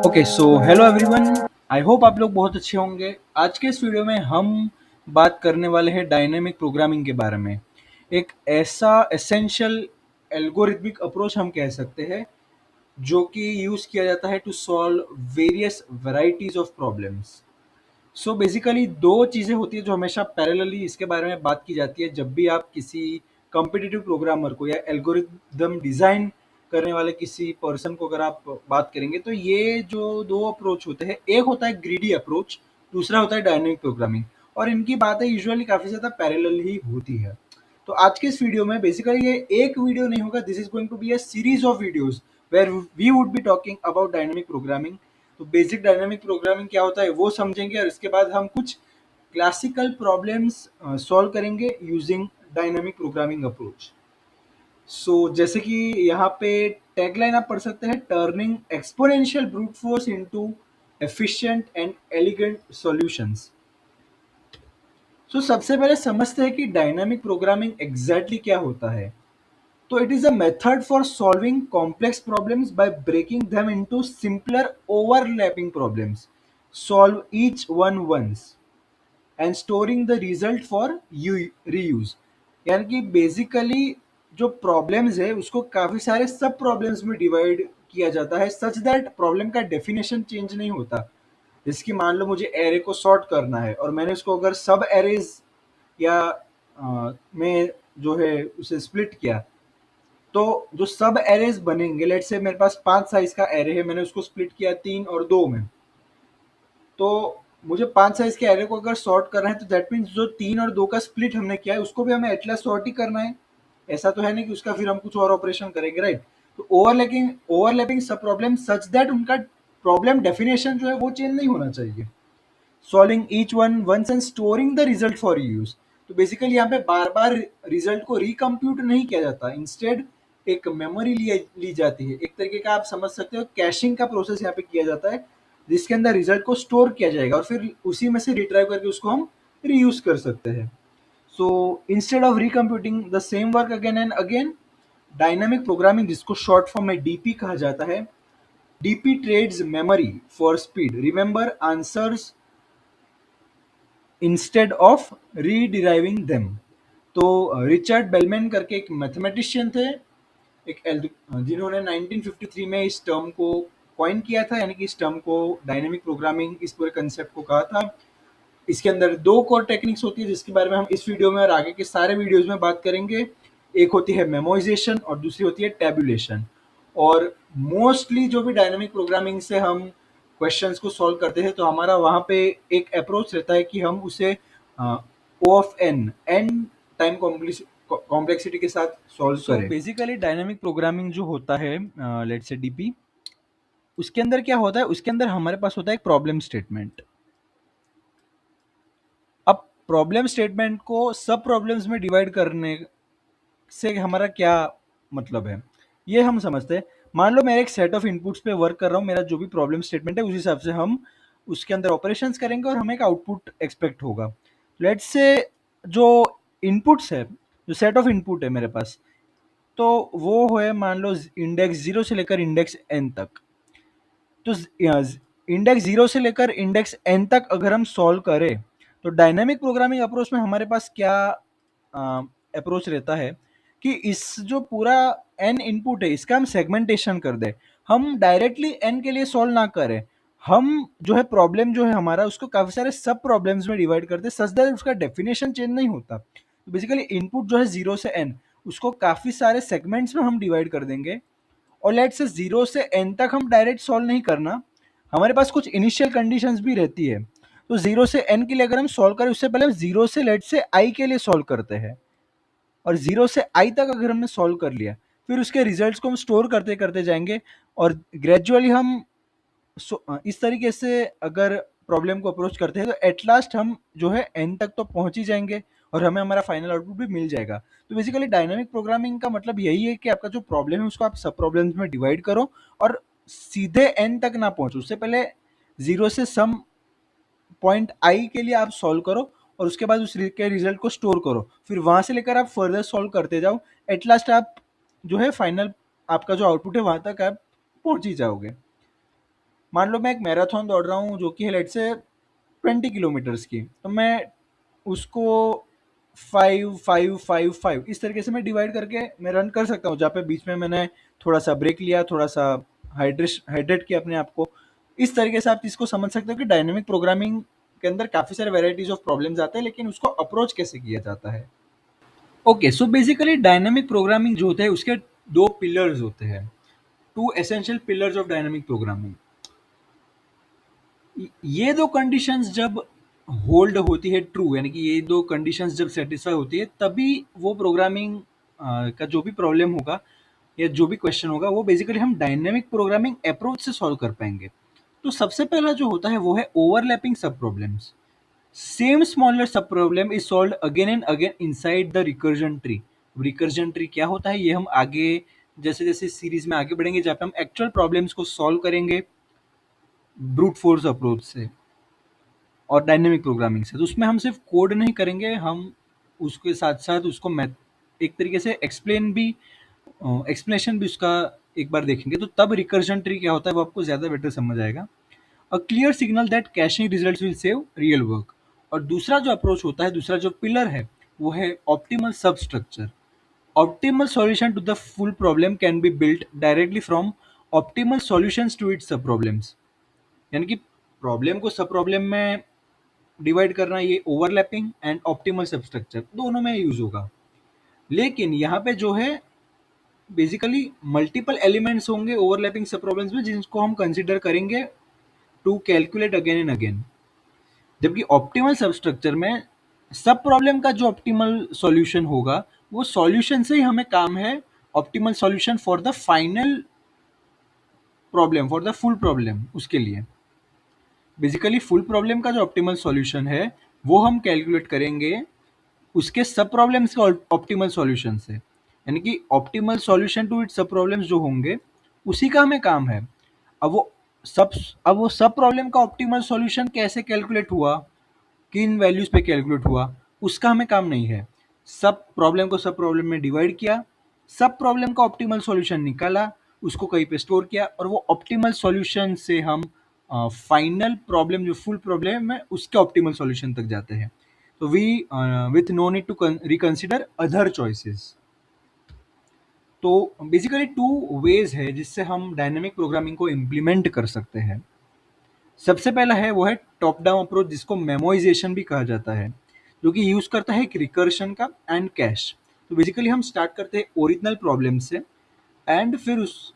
Okay so hello everyone. I hope आप लोग बहुत अच्छे होंगे। आज के इस वीडियो में हम बात करने वाले हैं डायनेमिक प्रोग्रामिंग के बारे में। एक ऐसा एसेंशियल एल्गोरिथमिक अप्रोच हम कह सकते हैं जो कि यूज़ किया जाता है to solve various varieties of problems. So basically दो चीज़ें होती है जो हमेशा पैरेलली इसके बारे में बात की जाती है जब भी आप किसी कॉम्पिटिटिव प्रोग्रामर को या एल्गोरिदम डिज़ाइन करने वाले किसी पर्सन को अगर आप बात करेंगे तो ये जो दो अप्रोच होते हैं, एक होता है ग्रीडी अप्रोच, दूसरा होता है डायनेमिक प्रोग्रामिंग। और इनकी बातें यूजुअली काफ़ी ज़्यादा पैरेलल ही होती है। तो आज के इस वीडियो में बेसिकली ये एक वीडियो नहीं होगा, this is going to be a series of videos where we would be talking about dynamic programming. तो बेसिक डायनामिक प्रोग्रामिंग क्या होता है वो समझेंगे और इसके बाद हम कुछ क्लासिकल प्रॉब्लम्स सॉल्व करेंगे using dynamic programming approach. So जैसे कि यहाँ पे टैगलाइन आप पढ़ सकते हैं, turning exponential brute force into efficient and elegant solutions. So सबसे पहले समझते हैं कि डायनामिक प्रोग्रामिंग एग्जैक्टली क्या होता है। तो it is a method for solving complex problems by breaking them into simpler overlapping problems. Solve each one once and storing the result for reuse. यानी कि बेसिकली जो प्रॉब्लम्स है उसको काफ़ी सारे सब प्रॉब्लम्स में डिवाइड किया जाता है सच दैट प्रॉब्लम का डेफिनेशन चेंज नहीं होता। जिसकी मान लो मुझे एरे को सॉर्ट करना है और मैंने उसको अगर सब एरेज या में जो है उसे स्प्लिट किया, तो जो सब एरेज बनेंगे, लेट्स से मेरे पास 5 साइज का एरे है, मैंने उसको स्प्लिट किया 3 और 2 में। तो मुझे 5 साइज के एरे को अगर सॉर्ट करना है तो दैट मीन्स जो 3 और 2 का स्प्लिट हमने किया है उसको भी हमें एटलास सॉर्ट ही करना है। ऐसा तो है नहीं कि उसका फिर हम कुछ और ऑपरेशन करेंगे, राइट। तो overlapping sub problem such that उनका प्रॉब्लम डेफिनेशन जो है वो चेंज नहीं होना चाहिए। Solving each one once and storing the result for use. तो बेसिकली यहाँ पे बार बार रिजल्ट को रिकम्प्यूट नहीं किया जाता, इंस्टेड एक मेमोरी ली जाती है। एक तरीके का आप समझ सकते हो कैशिंग का प्रोसेस यहाँ पे किया जाता है जिसके अंदर रिजल्ट को स्टोर किया जाएगा और फिर उसी में से रिट्राइव करके उसको हम रीयूज कर सकते हैं। So instead of recomputing the same work again and again, dynamic programming जिसको शॉर्ट फॉर्म में डीपी कहा जाता है, DP trades memory for speed, remember answers instead of rederiving them. तो रिचर्ड बेलमैन करके एक मैथमेटिशियन थे, जिन्होंने 1953 में इस टर्म को कॉइन किया था, यानी कि इस टर्म को डायनेमिक प्रोग्रामिंग इस पूरे कंसेप्ट को कहा था। इसके अंदर दो कोर टेक्निक्स होती है जिसके बारे में हम इस वीडियो में और आगे के सारे वीडियोस में बात करेंगे। एक होती है मेमोइजेशन और दूसरी होती है टैबुलेशन। और मोस्टली जो भी डायनेमिक प्रोग्रामिंग से हम क्वेश्चंस को सॉल्व करते हैं तो हमारा वहाँ पे एक अप्रोच रहता है कि हम उसे ओ ऑफ एन टाइम कॉम्प्लेक्सिटी के साथ सॉल्व करें। बेसिकली डायनेमिक प्रोग्रामिंग जो होता है, लेट्स से डीपी, उसके अंदर क्या होता है, उसके अंदर हमारे पास होता है एक प्रॉब्लम स्टेटमेंट। अब प्रॉब्लम स्टेटमेंट को सब प्रॉब्लम्स में डिवाइड करने से हमारा क्या मतलब है ये हम समझते हैं। मान लो मैं एक सेट ऑफ इनपुट्स पे वर्क कर रहा हूँ, मेरा जो भी प्रॉब्लम स्टेटमेंट है उस हिसाब से हम उसके अंदर ऑपरेशंस करेंगे और हमें एक आउटपुट एक्सपेक्ट होगा। लेट्स से जो इनपुट्स है, जो सेट ऑफ इनपुट है मेरे पास, तो वो है मान लो इंडेक्स 0 से लेकर इंडेक्स n तक। तो इंडेक्स 0 से लेकर इंडेक्स n तक अगर हम सॉल्व करें तो डायनामिक प्रोग्रामिंग अप्रोच में हमारे पास क्या अप्रोच रहता है कि इस जो पूरा n इनपुट है इसका हम सेगमेंटेशन कर दें। हम डायरेक्टली n के लिए सॉल्व ना करें, हम जो है प्रॉब्लम जो है हमारा उसको काफ़ी सारे सब प्रॉब्लम्स में डिवाइड करते हैं सच दैट उसका डेफिनेशन चेंज नहीं होता। तो बेसिकली इनपुट जो है 0 से n, उसको काफ़ी सारे सेगमेंट्स में हम डिवाइड कर देंगे। और लेट से 0 से n तक हम डायरेक्ट सॉल्व नहीं करना, हमारे पास कुछ इनिशियल कंडीशंस भी रहती है। तो 0 से n के लिए अगर हम सॉल्व करें उससे पहले 0 से लेट से i के लिए सॉल्व करते हैं और 0 से i तक अगर हमने सॉल्व कर लिया फिर उसके रिजल्ट्स को हम स्टोर करते करते जाएंगे और ग्रेजुअली हम इस तरीके से अगर प्रॉब्लम को अप्रोच करते हैं तो एट लास्ट हम जो है एन तक तो पहुंच ही जाएंगे और हमें हमारा फाइनल आउटपुट भी मिल जाएगा। तो बेसिकली डायनामिक प्रोग्रामिंग का मतलब यही है कि आपका जो प्रॉब्लम है उसको आप सब प्रॉब्लम्स में डिवाइड करो और सीधे एन तक ना पहुंचो, उससे पहले जीरो से सम पॉइंट आई के लिए आप सॉल्व करो और उसके बाद उस के रिजल्ट को स्टोर करो, फिर वहां से लेकर आप फर्दर सॉल्व करते जाओ। एट लास्ट आप जो है फाइनल आपका जो आउटपुट है वहां तक आप पहुंच ही जाओगे। मान लो मैं एक मैराथन दौड़ रहा हूँ जो कि है लेट से 20 किलोमीटर्स की, तो मैं उसको 5 5 5 5 इस तरीके से मैं डिवाइड करके मैं रन कर सकता हूँ, जहाँ पे बीच में मैंने थोड़ा सा ब्रेक लिया, थोड़ा सा हाइड्रेट किया अपने आप को। इस तरीके से आप इसको समझ सकते हो कि डायनेमिक प्रोग्रामिंग के अंदर काफी सारे वेराइटीज ऑफ प्रॉब्लम्स आते हैं, लेकिन उसको अप्रोच कैसे किया जाता है। Okay, so basically dynamic programming जो होता है उसके दो पिलर्स होते हैं, two essential pillars of dynamic programming. ये दो कंडीशंस जब होल्ड होती है ट्रू, यानी कि ये दो कंडीशंस जब सेटिस्फाई होती है, तभी वो प्रोग्रामिंग का जो भी प्रॉब्लम होगा या जो भी क्वेश्चन होगा वो बेसिकली हम डायनेमिक प्रोग्रामिंग अप्रोच से सॉल्व कर पाएंगे। तो सबसे पहला जो होता है वो है ओवरलैपिंग सब प्रॉब्लम्स। सेम स्मॉलर सब problem is solved again and again inside the recursion tree. Recursion tree क्या होता है, ये हम आगे जैसे जैसे सीरीज में आगे बढ़ेंगे जहाँ पे हम एक्चुअल प्रॉब्लम्स को सॉल्व करेंगे ब्रूट फोर्स अप्रोच से और डायनेमिक प्रोग्रामिंग से, तो उसमें हम सिर्फ कोड नहीं करेंगे, हम उसके साथ साथ उसको मैथ एक तरीके से एक्सप्लेनेशन भी उसका एक बार देखेंगे, तो तब रिकर्जन ट्री क्या होता है वो आपको ज़्यादा बेटर समझ आएगा। A clear signal that caching results will save real work. और दूसरा जो अप्रोच होता है, दूसरा जो पिलर है वो है optimal sub structure. Optimal solution to the full problem can be built directly from optimal solutions to its sub problems. यानी कि प्रॉब्लम को सब प्रॉब्लम में डिवाइड करना, ये ओवरलैपिंग एंड ऑप्टिमल सबस्ट्रक्चर दोनों में यूज होगा। लेकिन यहाँ पे जो है बेसिकली मल्टीपल एलिमेंट्स होंगे ओवरलैपिंग सब प्रॉब्लम्स में, जिनको हम कंसिडर करेंगे to calculate again and again. जबकि ऑप्टिमल सबस्ट्रक्चर में सब प्रॉब्लम का जो ऑप्टिमल सॉल्यूशन होगा वो सॉल्यूशन से ही हमें काम है, optimal solution for the final problem, for the full problem, उसके लिए बेसिकली फुल प्रॉब्लम का जो ऑप्टिमल सॉल्यूशन है वो हम कैलकुलेट करेंगे उसके सब प्रॉब्लम्स के ऑप्टिमल सॉल्यूशन से। यानी कि ऑप्टिमल सॉल्यूशन टू इट सब प्रॉब्लम्स जो होंगे उसी का हमें काम है। अब वो सब अब वो सब प्रॉब्लम का ऑप्टिमल सॉल्यूशन कैसे कैलकुलेट हुआ, किन वैल्यूज पे कैलकुलेट हुआ, उसका हमें काम नहीं है। सब प्रॉब्लम को सब प्रॉब्लम में डिवाइड किया, सब प्रॉब्लम का ऑप्टिमल सॉल्यूशन निकाला, उसको कहीं पे स्टोर किया, और वो ऑप्टिमल सॉल्यूशन से हम फाइनल प्रॉब्लम जो फुल प्रॉब्लम है उसके ऑप्टिमल सॉल्यूशन तक जाते हैं। तो we with no need to reconsider other choices. तो बेसिकली टू वेज है जिससे हम डायनेमिक प्रोग्रामिंग को इम्प्लीमेंट कर सकते हैं। सबसे पहला है वो है टॉप डाउन अप्रोच, जिसको मेमोइजेशन भी कहा जाता है, जो कि यूज करता है एक रिकर्शन का एंड कैश। तो बेसिकली हम स्टार्ट करते हैं ओरिजिनल प्रॉब्लम से, एंड फिर उस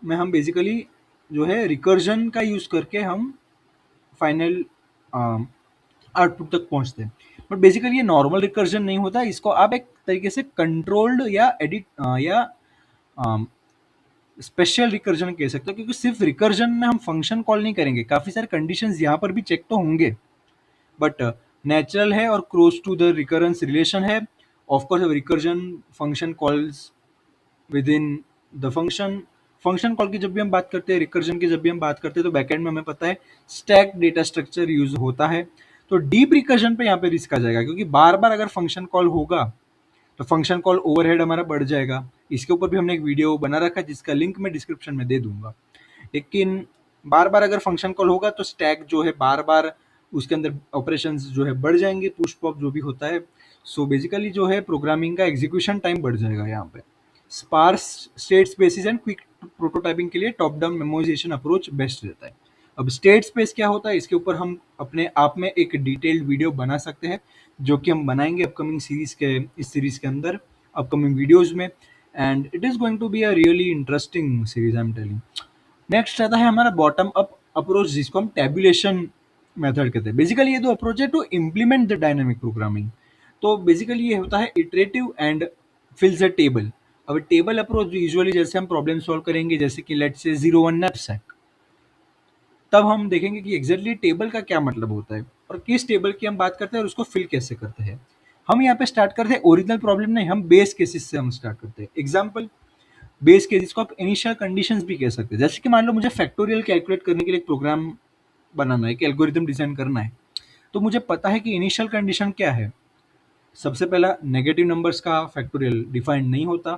में हम बेसिकली जो है रिकर्जन का यूज करके हम फाइनल आउटपुट तक पहुंचते हैं। बट बेसिकली ये नॉर्मल रिकर्जन नहीं होता, इसको आप एक तरीके से कंट्रोल्ड या एडिट या स्पेशल रिकर्जन कह सकते हो, क्योंकि सिर्फ रिकर्जन में हम फंक्शन कॉल नहीं करेंगे, काफी सारे कंडीशंस यहाँ पर भी चेक तो होंगे, बट नेचुरल है और close to the recurrence relation है। Of course recursion function calls within the function. Function call की जब भी हम बात करते हैं, रिकर्जन की जब भी हम बात करते हैं, तो बैकएंड में हमें पता है स्टैक डेटा स्ट्रक्चर यूज होता है। तो डीप रिकर्जन पे यहाँ पे रिस्क आ जाएगा, क्योंकि बार बार अगर फंक्शन कॉल होगा तो फंक्शन कॉल ओवरहेड हमारा बढ़ जाएगा। इसके ऊपर भी हमने एक वीडियो बना रखा है जिसका लिंक मैं डिस्क्रिप्शन में दे दूंगा। लेकिन बार बार अगर फंक्शन कॉल होगा तो स्टैक जो है बार बार उसके अंदर ऑपरेशंस जो है बढ़ जाएंगे, पुश पॉप जो भी होता है। सो बेसिकली जो है प्रोग्रामिंग का एग्जीक्यूशन टाइम बढ़ जाएगा यहाँ पे। Sparse state spaces and quick prototyping के लिए top down memorisation approach best रहता है। अब स्टेट स्पेस क्या होता है, इसके ऊपर हम अपने आप में एक डिटेल्ड वीडियो बना सकते हैं, जो कि हम बनाएंगे अपकमिंग सीरीज के इस सीरीज के अंदर, अपकमिंग वीडियोज में। And it is going to be a really interesting series, I am telling. Next रहता है हमारा बॉटम अप अप्रोच, जिसको हम टेबुलेशन मेथड कहते हैं। बेसिकली ये दो अप्रोच है to implement the dynamic programming. तो बेसिकली ये होता है iterative and fills a table. अब टेबल अप्रोच यूजुअली जैसे हम प्रॉब्लम सॉल्व करेंगे, जैसे कि लेट्स से 0 1 नैपसैक, तब हम देखेंगे कि एग्जैक्टली टेबल का क्या मतलब होता है और किस टेबल की हम बात करते हैं और उसको फिल कैसे करते हैं। हम यहाँ पे स्टार्ट करते हैं ओरिजिनल प्रॉब्लम नहीं, हम बेस केसेस से हम स्टार्ट करते हैं। एग्जाम्पल बेस केसेस को आप इनिशियल कंडीशंस भी कह सकते हैं। जैसे कि मान लो मुझे फैक्टोरियल कैलकुलेट करने के लिए एक प्रोग्राम बनाना है, एक एल्गोरिथम डिजाइन करना है, तो मुझे पता है कि इनिशियल कंडीशन क्या है। सबसे पहला, नेगेटिव नंबर्स का फैक्टोरियल डिफाइंड नहीं होता।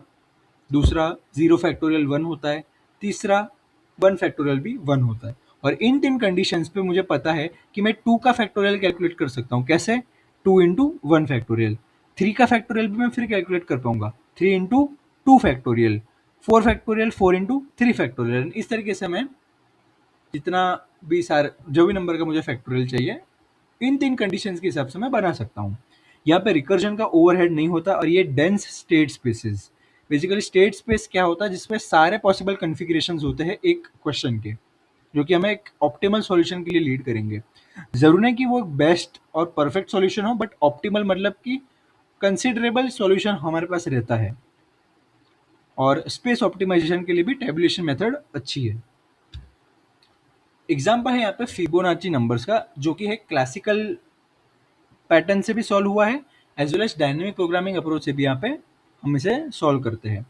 दूसरा, 0 फैक्टोरियल 1 होता है। तीसरा, 1 फैक्टोरियल भी 1 होता है। और इन 3 कंडीशंस पे मुझे पता है कि मैं 2 का फैक्टोरियल कैलकुलेट कर सकता हूँ। कैसे? 2 इंटू 1 फैक्टोरियल। 3 का फैक्टोरियल भी मैं फिर कैलकुलेट कर पाऊंगा, 3 into 2 factorial. 4 factorial 4 into 3 factorial. इस तरीके से मैं जितना भी सारे जो भी नंबर का मुझे फैक्टोरियल चाहिए, इन 3 कंडीशंस के हिसाब से मैं बना सकता हूँ। यहाँ पे रिकर्जन का ओवरहेड नहीं होता और ये dense state spaces. Basically state space क्या होता है? जिसमें सारे पॉसिबल कॉन्फ़िगरेशंस होते हैं एक क्वेश्चन के, जो कि हमें एक ऑप्टिमल सॉल्यूशन के लिए लीड करेंगे। ज़रूरी नहीं कि वो बेस्ट और परफेक्ट सॉल्यूशन हो, बट ऑप्टिमल मतलब कि कंसिडरेबल सॉल्यूशन हमारे पास रहता है। और स्पेस ऑप्टिमाइजेशन के लिए भी टेबुलेशन मेथड अच्छी है। एग्जाम्पल है यहाँ पे फिबोनाची नंबर्स का, जो कि है क्लासिकल पैटर्न से भी सॉल्व हुआ है, as well as dynamic programming approach से भी यहाँ पे हम इसे सॉल्व करते हैं।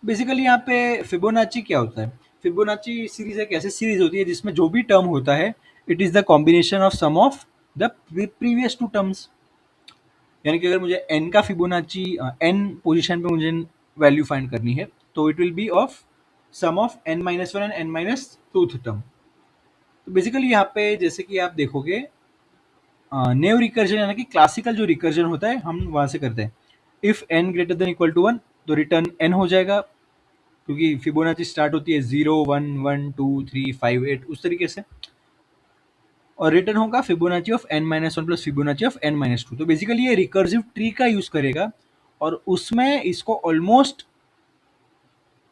बेसिकली यहाँ पे फिबोनाची क्या होता है? फिबोनाची सीरीज एक ऐसी सीरीज होती है जिसमें जो भी टर्म होता है, it is the combination of sum of the previous two terms. यानी कि अगर मुझे एन का फिबोनाची एन पोजिशन पे मुझे वैल्यू फाइंड करनी है, तो it will be of sum of n minus one and n minus twoth term. तो बेसिकली यहाँ पे जैसे कि आप देखोगे, नेव रिकर्जन यानी कि क्लासिकल जो रिकर्जन होता है हम वहां से करते हैं। If n greater than equal to 1, तो रिटर्न एन हो जाएगा, क्योंकि फिबोनाची स्टार्ट होती है 0 1 1 2 3 5 8 उस तरीके से। और रिटर्न होगा Fibonacci of n minus one plus Fibonacci of n minus two. तो बेसिकली ये रिकर्सिव ट्री का यूज करेगा, और उसमें इसको ऑलमोस्ट,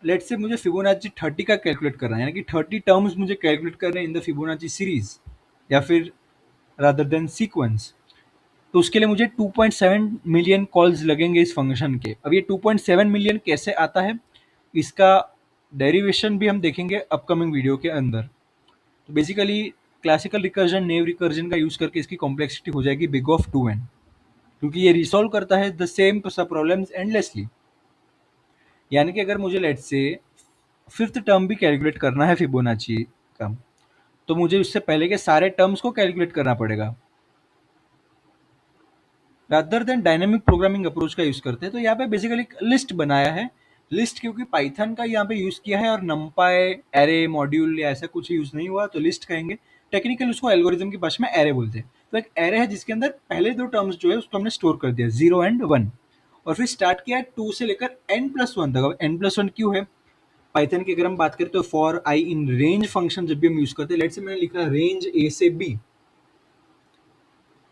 लेट्स से मुझे फिबोनाची 30 का कैलकुलेट करना है, यानी कि 30 टर्म्स मुझे कैलकुलेट करना है इन द फिबोनाची सीरीज, या फिर रादर देन सीक्वेंस। तो उसके लिए मुझे 2.7 मिलियन कॉल्स लगेंगे इस फंक्शन के। अब ये 2.7 मिलियन कैसे आता है, इसका डेरिवेशन भी हम देखेंगे अपकमिंग वीडियो के अंदर। तो बेसिकली क्लासिकल रिकर्जन नेव रिकर्जन का यूज करके इसकी कॉम्प्लेक्सिटी हो जाएगी बिग ऑफ 2n, क्योंकि ये रिसॉल्व करता है द सेम सब प्रॉब्लम्स एंडलेसली। यानी कि अगर मुझे लेट्स से फिफ्थ टर्म भी कैलकुलेट करना है फिबोनाची का, तो मुझे उससे पहले के सारे टर्म्स को कैलकुलेट करना पड़ेगा। Rather than dynamic programming approach का यूज करते हैं, तो यहाँ पे बेसिकली लिस्ट बनाया है। लिस्ट क्योंकि पाइथन का यहाँ पे यूज किया है, और नंपाई एरे मॉड्यूल या ऐसा कुछ यूज नहीं हुआ, तो लिस्ट कहेंगे। टेक्निकल उसको एल्गोरिथम की भाषा में एरे बोलते हैं। तो एक एरे है जिसके अंदर पहले दो टर्म्स जो है उसको हमने स्टोर कर दिया 0 एंड 1, और फिर स्टार्ट किया 2 से लेकर n+1 तक। अब n+1 क्यों है? पाइथन की अगर हम बात करें तो for I in range function जब भी हम यूज करते हैं, लेट्स से मैंने लिखा रेंज ए से बी,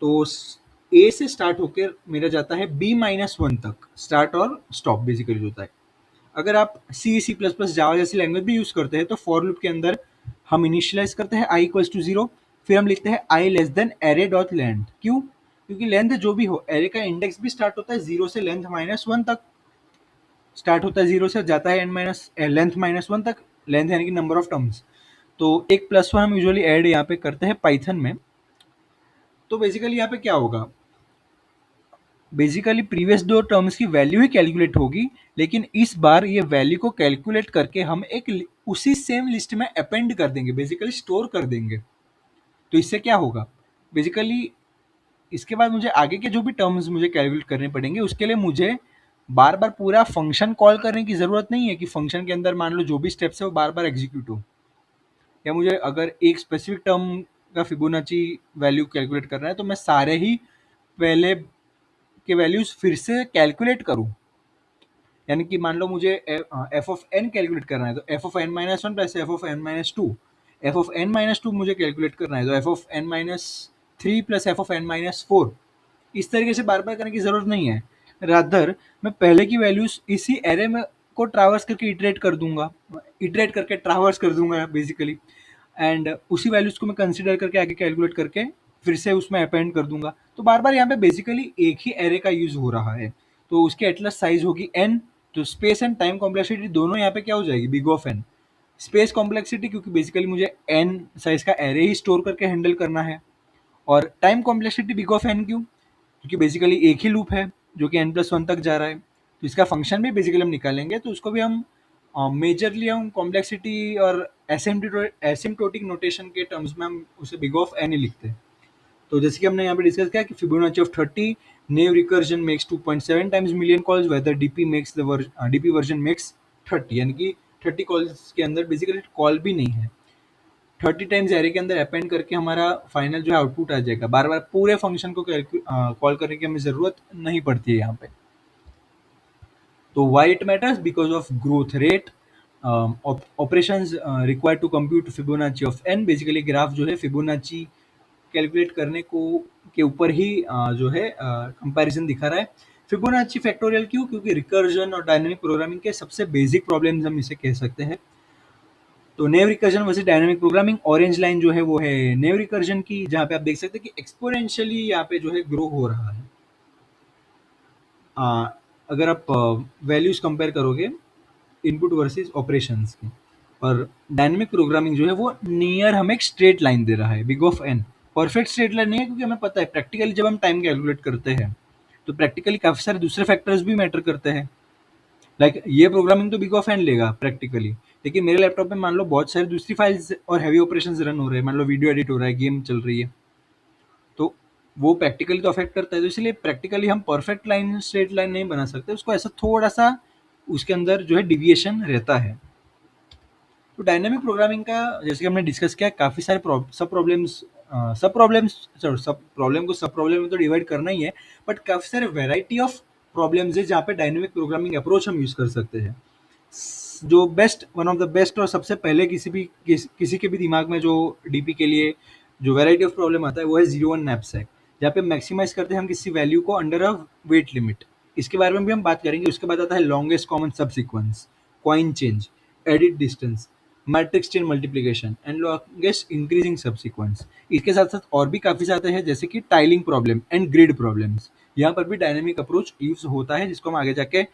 तो ए से स्टार्ट होकर मेरा जाता है b-1 तक, स्टार्ट और स्टॉप बेसिकली होता है। अगर आप C++, जावा जैसी लैंग्वेज भी यूज करते हैं, तो फॉर लूप के अंदर हम इनिशियलाइज करते हैं i इक्वल्स टू 0, फिर हम लिखते हैं i less than array dot length. क्यों? क्योंकि लेंथ जो भी हो, एरे का इंडेक्स भी स्टार्ट होता है 0 से लेंथ -1 तक, स्टार्ट होता है 0 से, जाता है लेंथ -1 तक, लेंथ यानी कि नंबर ऑफ टर्म्स। तो एक +1 हम यूजुअली ऐड यहाँ पे करते हैं पाइथन में। तो बेसिकली यहाँ पे क्या होगा, बेसिकली प्रीवियस दो टर्म्स की वैल्यू ही कैलकुलेट होगी, लेकिन इस बार ये वैल्यू को कैलकुलेट करके हम उसी सेम लिस्ट में अपेंड कर देंगे, बेसिकली स्टोर कर देंगे। तो इससे क्या होगा, बेसिकली इसके बाद मुझे आगे के जो भी टर्म्स मुझे कैलकुलेट करने पड़ेंगे, उसके लिए मुझे बार बार पूरा फंक्शन कॉल करने की ज़रूरत नहीं है कि फंक्शन के अंदर मान लो जो भी स्टेप्स है वो बार बार एग्जीक्यूट हो। या मुझे अगर एक स्पेसिफिक टर्म का फिबोनाची वैल्यू कैलकुलेट करना है, तो मैं सारे ही पहले के वैल्यूज फिर से कैलकुलेट करूं। यानी कि मान लो मुझे एफ ऑफ एन कैलकुलेट करना है, तो f of n minus one plus f of n minus two, f of n minus two मुझे कैलकुलेट करना है, तो f of n minus three plus f of n minus four. इस तरीके से बार बार करने की ज़रूरत नहीं है। रादर मैं पहले की वैल्यूज इसी एरे में को ट्रावर्स करके इटरेट कर दूंगा, इटरेट करके ट्रावर्स कर दूंगा बेसिकली, एंड उसी वैल्यूज को मैं कंसिडर करके आगे कैलकुलेट करके फिर से उसमें अपेंड कर दूंगा। तो बार बार यहाँ पे बेसिकली एक ही एरे का यूज हो रहा है। तो उसकी एटलस साइज होगी n, तो स्पेस एंड टाइम कॉम्प्लेक्सिटी दोनों यहाँ पे क्या हो जाएगी, big of n। Space complexity क्योंकि बेसिकली मुझे n साइज का एरे ही स्टोर करके हैंडल करना है, और time complexity big of n क्यों, क्योंकि बेसिकली एक ही लूप है जो कि n+1 तक जा रहा है। तो इसका फंक्शन भी बेसिकली हम निकालेंगे, तो उसको भी हम मेजरली हम कॉम्प्लेक्सिटी और एसिम्प्टोटिक नोटेशन के टर्म्स में हम उसे बिग ऑफ n ही लिखते हैं। तो जैसे कि हमने यहाँ पे डिस्कस किया कि Fibonacci of 30 naive recursion makes 2.7 times million calls, whether DP makes DP version makes 30, यानी कि 30 कॉल्स के अंदर बेसिकली कॉल भी नहीं है, 30 टाइम्स एरे के अंदर अपेंड करके हमारा फाइनल जो है आउटपुट आ जाएगा। बार बार पूरे फंक्शन को कॉल करने की हमें जरूरत नहीं पड़ती है यहाँ पे। तो why it matters? Because of growth rate, operations required to compute Fibonacci of n. Basically graph जो है फिबोनाची कैलकुलेट करने को के ऊपर ही जो है कंपैरिजन दिखा रहा है। फिबोनाची फैक्टोरियल क्यों? क्योंकि रिकर्जन और डायनेमिक प्रोग्रामिंग के सबसे बेसिक प्रॉब्लम्स हम इसे कह सकते हैं। तो naive recursion versus dynamic programming, orange line जो है वो है नेव रिकर्जन की, जहाँ पे आप देख सकते हैं कि एक्सपोनेंशियली यहाँ पे जो है ग्रो हो रहा है। अगर आप वैल्यूज कंपेयर करोगे इनपुट वर्सेस ऑपरेशंस की, और डायनेमिक प्रोग्रामिंग जो है वो नियर हमें एक स्ट्रेट लाइन दे रहा है, big of n. Perfect straight line नहीं है, क्योंकि हमें पता है प्रैक्टिकली जब हम टाइम कैलकुलेट करते हैं तो प्रैक्टिकली काफी सारे दूसरे फैक्टर्स भी मैटर करते हैं। लाइक ये प्रोग्रामिंग तो बिग ऑफ एन लेगा प्रैक्टिकली, लेकिन मेरे लैपटॉप में मान लो बहुत सारी दूसरी फाइल्स और हैवी ऑपरेशंस रन हो रहे हैं, मान लो वीडियो एडिट हो रहा है, गेम चल रही है, तो वो प्रैक्टिकली तो अफेक्ट करता है। तो इसलिए प्रैक्टिकली हम परफेक्ट लाइन स्ट्रेट लाइन नहीं बना सकते, उसको ऐसा थोड़ा सा उसके अंदर जो है डिविएशन रहता है। तो डायनामिक प्रोग्रामिंग का जैसे कि हमने डिस्कस किया, काफ़ी सारे सब प्रॉब्लम को सब प्रॉब्लम में तो डिवाइड करना ही है, बट काफ़ी सारे वेराइटी ऑफ प्रॉब्लम्स है जहाँ पे डायनामिक प्रोग्रामिंग अप्रोच हम यूज़ कर सकते हैं। जो best, one of the best और सबसे पहले किसी के भी दिमाग में जो डीपी के लिए जो वेराइटी ऑफ प्रॉब्लम आता है वो है 0 1 नैपसैक, जहाँ पे मैक्सिमाइज करते हैं हम किसी वैल्यू को अंडर अ वेट लिमिट। इसके बारे में भी हम बात करेंगे। उसके बाद आता है longest common sub sequence, coin change, edit distance, matrix chain multiplication and longest increasing सब सीक्वेंस। इसके साथ साथ और भी काफ़ी सारे हैं, जैसे कि tiling problem and grid problems. यहाँ पर भी डायनेमिक अप्रोच यूज होता है, जिसको हम आगे जाके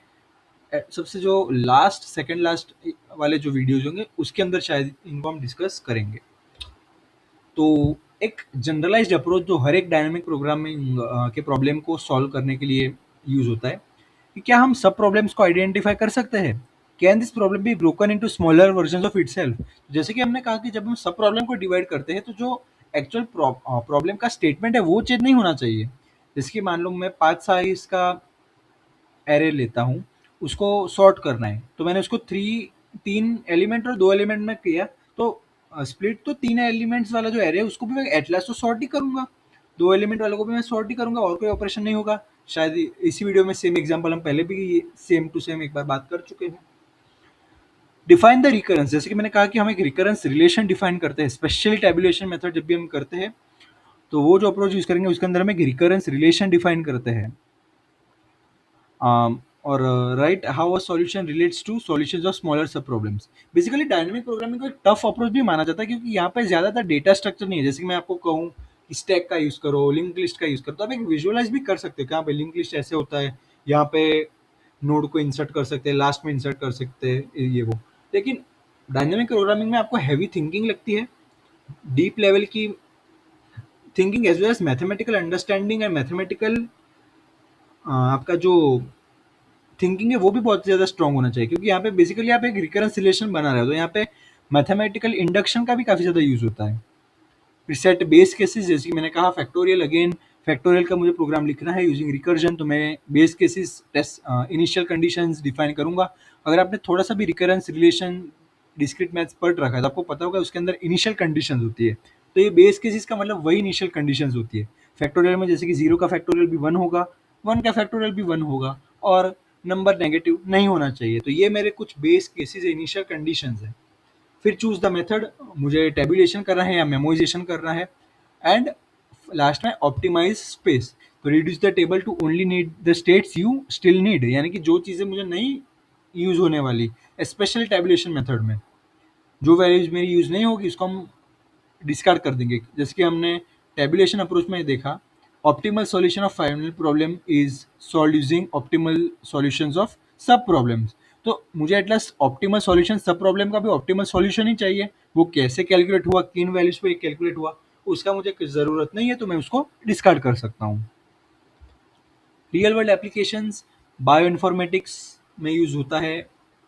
सबसे जो लास्ट सेकंड लास्ट वाले जो वीडियोज होंगे उसके अंदर शायद इनको हम डिस्कस करेंगे। तो एक जनरलाइज्ड अप्रोच जो हर एक डायनामिक प्रोग्रामिंग के प्रॉब्लम को सॉल्व करने के लिए यूज होता है, कि क्या हम सब प्रॉब्लम्स को आइडेंटिफाई कर सकते हैं? Can this problem be broken into smaller version of itself? जैसे कि हमने कहा कि जब हम सब प्रॉब्लम को डिवाइड करते हैं तो जो एक्चुअल प्रॉब्लम का स्टेटमेंट है वो चेंज नहीं होना चाहिए। जैसे कि मान लो मैं 5 साइज का एरे लेता हूँ, उसको सॉर्ट करना है, तो मैंने उसको 3 एलिमेंट और 2 एलिमेंट में किया, तो स्प्लिट तो 3 एलिमेंट्स वाला जो एरे है उसको भी मैं एट लास्ट तो सॉर्ट ही करूंगा, 2 एलिमेंट वाले को भी मैं सॉर्ट ही करूंगा, और कोई ऑपरेशन नहीं होगा। शायद इसी वीडियो में सेम एग्जांपल हम पहले भी सेम टू सेम एक बार बात कर चुके हैं। डिफाइन द रिकरेंस, जैसे कि मैंने कहा कि हम एक रिकरेंस रिलेशन डिफाइन करते हैं, स्पेशली टैबुलेशन मेथड जब भी हम करते हैं तो वो जो अप्रोच यूज करेंगे उसके अंदर हम एक रिकरेंस रिलेशन डिफाइन करते हैं। और write how a solution relates to solutions of smaller sub problems. Basically dynamic programming को एक टफ अप्रोच भी माना जाता है, क्योंकि यहाँ पे ज़्यादातर डेटा स्ट्रक्चर नहीं है। जैसे कि मैं आपको कहूँ कि स्टैक का यूज़ करो, लिंक लिस्ट का यूज़ करो, तो आप एक विजुअलाइज भी कर सकते हो कि यहाँ पे लिंक लिस्ट ऐसे होता है, यहाँ पे नोड को इंसर्ट कर सकते हैं, लास्ट में इंसर्ट कर सकते हैं, ये वो। लेकिन डायनामिक प्रोग्रामिंग में आपको हैवी थिंकिंग लगती है, डीप लेवल की thinking as well as mathematical understanding and mathematical आपका जो थिंकिंग है वो भी बहुत ज़्यादा स्ट्रॉन्ग होना चाहिए, क्योंकि यहाँ पे बेसिकली आप एक रिकरेंस रिलेशन बना रहे हो, तो यहाँ पे मैथमेटिकल इंडक्शन का भी काफ़ी ज़्यादा यूज होता है। फिर सेट बेस केसेस, जैसे कि मैंने कहा फैक्टोरियल, अगेन फैक्टोरियल का मुझे प्रोग्राम लिखना है यूजिंग रिकर्जन, तो मैं base cases test initial conditions define करूंगा। अगर आपने थोड़ा सा भी रिकरेंस रिलेशन डिस्क्रीट मैथ्स पढ़ रखा है तो आपको पता होगा उसके अंदर इनिशियल कंडीशंस होती है, तो ये बेस केसेस का मतलब वही इनिशियल कंडीशंस होती है। फैक्टोरियल में जैसे कि 0 का फैक्टोरियल भी 1 होगा, 1 का फैक्टोरियल भी 1 होगा, और नंबर नेगेटिव नहीं होना चाहिए। तो ये मेरे कुछ बेस केसेस इनिशियल कंडीशंस है। फिर चूज द मेथड, मुझे टेबुलेशन करना है या मेमोइजेशन करना है, एंड लास्ट में ऑप्टिमाइज स्पेस, तो reduce the table to only need the states you still need, यानी कि जो चीज़ें मुझे नहीं यूज होने वाली, स्पेशली टेबुलेशन मेथड में जो वैल्यूज मेरी यूज नहीं होगी उसको हम डिस्कार्ड कर देंगे। जैसे कि हमने टेबुलेशन अप्रोच में देखा, optimal solution of final problem is solve using optimal solutions of सब प्रॉब्लम्स। तो मुझे एटलास्ट ऑप्टिमल सॉल्यूशन सब प्रॉब्लम का भी ऑप्टिमल सॉल्यूशन ही चाहिए, वो कैसे कैलकुलेट हुआ, किन वैल्यूज पे कैलकुलेट हुआ उसका मुझे ज़रूरत नहीं है, तो मैं उसको डिस्कार्ड कर सकता हूँ। Real world applications, bioinformatics में यूज होता है,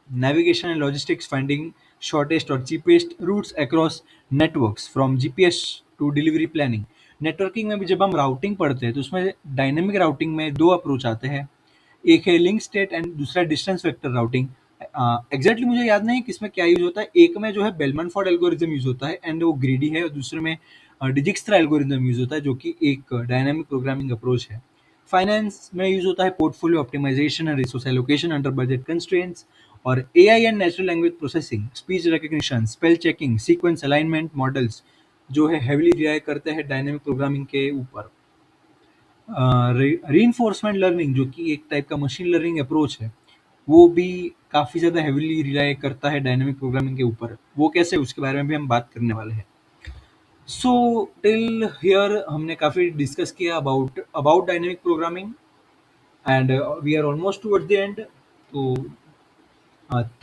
navigation and logistics, finding shortest और cheapest routes across networks from GPS to delivery planning. Networking में भी जब हम राउटिंग पढ़ते हैं तो उसमें डायनेमिक राउटिंग में 2 अप्रोच आते हैं। एक है लिंक स्टेट एंड दूसरा डिस्टेंस वेक्टर राउटिंग। एग्ज़ैक्टली मुझे याद नहीं किसमें क्या यूज़ होता है। एक में जो है बेलमन-फोर्ड एल्गोरिथम यूज़ होता है एंड वो ग्रीडी है, और दूसरे में डिजिक्स्ट्रा एल्गोरिथम यूज़ होता है जो कि एक डायनामिक प्रोग्रामिंग अप्रोच है। फाइनेंस में यूज़ होता है portfolio optimisation and resource allocation under budget constraints, और AI and natural language processing, speech recognition, spell checking, sequence alignment models जो है हेवीली रिलाय करते हैं डायनामिक प्रोग्रामिंग के ऊपर। रीइंफोर्समेंट लर्निंग जो कि एक टाइप का मशीन लर्निंग अप्रोच है, वो भी काफ़ी ज़्यादा हेवीली रिलाय करता है डायनामिक प्रोग्रामिंग के ऊपर। वो कैसे, उसके बारे में भी हम बात करने वाले हैं। सो टिल हियर हमने काफ़ी डिस्कस किया about about dynamic programming and we are almost towards the end. तो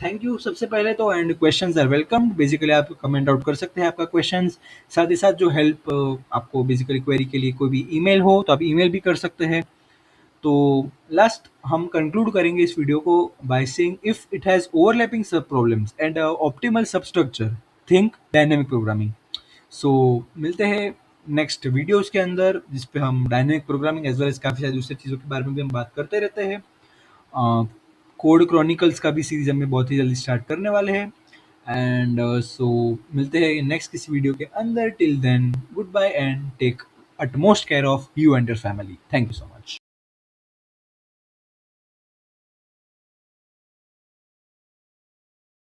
थैंक यू सबसे पहले तो, and questions are welcome. Basically आप कमेंट आउट कर सकते हैं आपका क्वेश्चंस। साथ ही साथ जो हेल्प आपको बेसिकली क्वेरी के लिए कोई भी ईमेल हो तो आप ईमेल भी कर सकते हैं। तो लास्ट हम कंक्लूड करेंगे इस वीडियो को by saying if it has overlapping सब problems and optimal substructure, think dynamic programming. So मिलते हैं नेक्स्ट वीडियोस के अंदर जिस पे हम dynamic programming as well as काफ़ी सारी दूसरी चीज़ों के बारे में भी हम बात करते रहते हैं। कोड क्रॉनिकल्स का भी सीरीज हमें बहुत ही जल्दी स्टार्ट करने वाले हैं। एंड सो मिलते हैं नेक्स्ट किसी वीडियो के अंदर। Till then good bye and take utmost care of you and your family. Thank you so much.